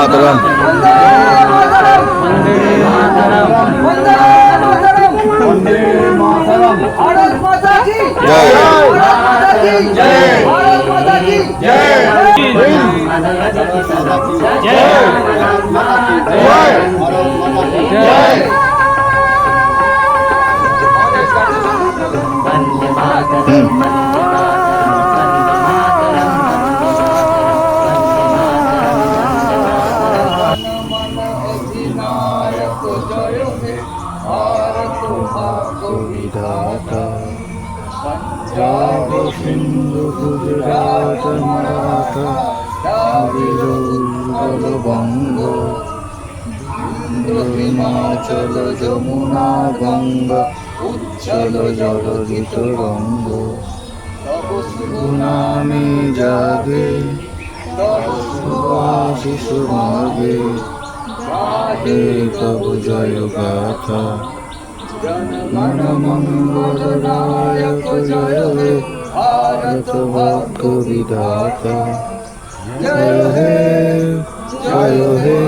মাতরম। জয় पंजाब सिंधु गुजरात मराठा बंग हिमाचल जमुना गंग उच्चल जलधि तरंग तब शुभ नामे जागे शिशु मागे हे तब जय गाथा मन मंगलदायक जय हे भारत भाग्य विधाता जय हे जय हे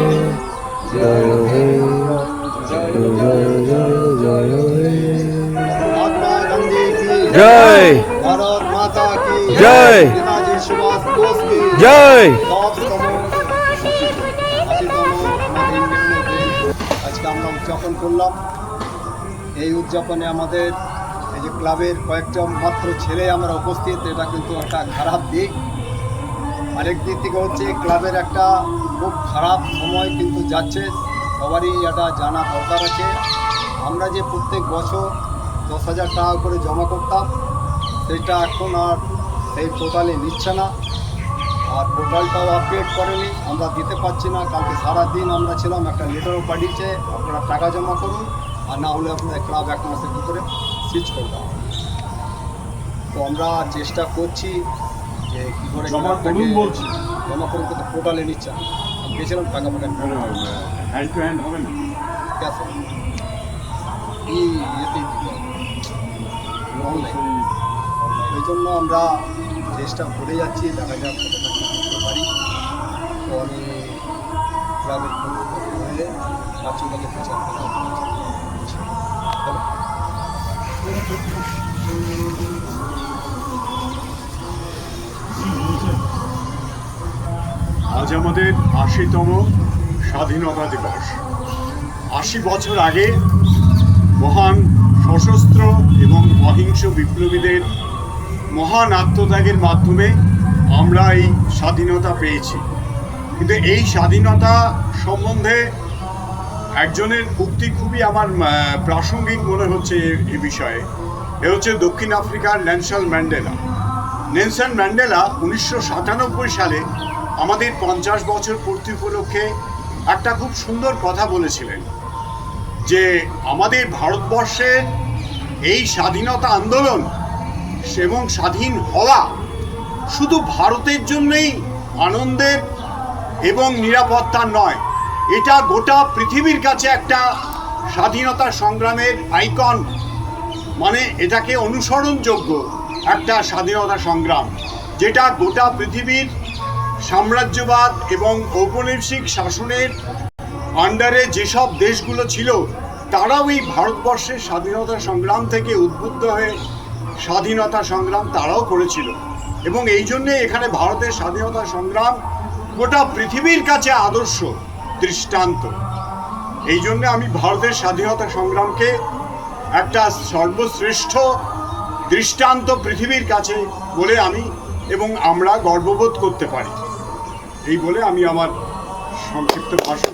जय हे जय जय जय हे। महात्मा गांधी की जय, भारत माता की जय, नेताजी सुभाष बोस की जय। আজকে আমরা উদযাপন করলাম। এই উদযাপনে আমাদের এই যে ক্লাবের কয়েকটা মাত্র ছেলে আমরা উপস্থিত, এটা কিন্তু একটা খারাপ দিক। আরেক দিক থেকে হচ্ছে ক্লাবের একটা খুব খারাপ সময় কিন্তু যাচ্ছে, সবারই এটা জানা দরকার আছে। আমরা যে প্রত্যেক বছর 10,000 টাকা করে জমা করতাম, সেটা এখন আর সেই পোর্টালে নিচ্ছে না, আর পোর্টালটাও আপডেট করেনি, আমরা দিতে পারছি না। কালকে সারাদিন আমরা ছিলাম, একটা লেটারও পাঠিয়েছে আপনারা টাকা জমা করুন, আর না হলে আপনাদের ক্লাব 1 মাসের ভিতরে সুইচ করে দেওয়া হবে। তো আমরা চেষ্টা করছি যে কী করে জমা করুন, বলছি জমা করুন, কিন্তু পোর্টালে নিচ্ছে না। আমি গেছিলাম টাকা পাঠান হ্যান্ড টু হ্যান্ড হবে না, ক্যাশ কি ইয়েতেই দিতে হবে, অনলাইন। ওই জন্য আমরা চেষ্টা করে যাচ্ছি, দেখা যাক কতটা কী করতে পারি। তো আমি ক্লাবের হয়ে বাচ্চাটাকে প্রচার করতে আজ আমাদের ৮০তম স্বাধীনতা দিবস। ৮০ বছর আগে মহান সশস্ত্র এবং অহিংস বিপ্লবীদের মহান আত্মত্যাগের মাধ্যমে আমরা এই স্বাধীনতা পেয়েছি। কিন্তু এই স্বাধীনতা সম্বন্ধে একজনের উক্তি খুবই আমার প্রাসঙ্গিক মনে হচ্ছে এ বিষয়ে। এ হচ্ছে দক্ষিণ আফ্রিকার নেলসন ম্যান্ডেলা। নেলসন ম্যান্ডেলা 1997 সালে আমাদের 50 বছর পূর্তি উপলক্ষে একটা খুব সুন্দর কথা বলেছিলেন যে আমাদের ভারতবর্ষের এই স্বাধীনতা আন্দোলন এবং স্বাধীন হওয়া শুধু ভারতের জন্যই আনন্দের এবং নিরাপত্তার নয়, এটা গোটা পৃথিবীর কাছে একটা স্বাধীনতা সংগ্রামের আইকন, মানে এটাকে অনুসরণযোগ্য একটা স্বাধীনতা সংগ্রাম, যেটা গোটা পৃথিবীর সাম্রাজ্যবাদ এবং ঔপনিবেশিক শাসনের আন্ডারে যেসব দেশগুলো ছিল তারাও এই ভারতবর্ষের স্বাধীনতা সংগ্রাম থেকে উদ্বুদ্ধ হয়ে স্বাধীনতা সংগ্রাম তারাও করেছিল। এবং এই জন্যে এখানে ভারতের স্বাধীনতা সংগ্রাম গোটা পৃথিবীর কাছে আদর্শ দৃষ্টান্ত। এই জন্য আমি ভারতের স্বাধীনতা সংগ্রামকে একটা সর্বশ্রেষ্ঠ দৃষ্টান্ত পৃথিবীর কাছে বলে আমি এবং আমরা গর্ববোধ করতে পারি। এই বলে আমি আমার সংক্ষিপ্ত ভাষণ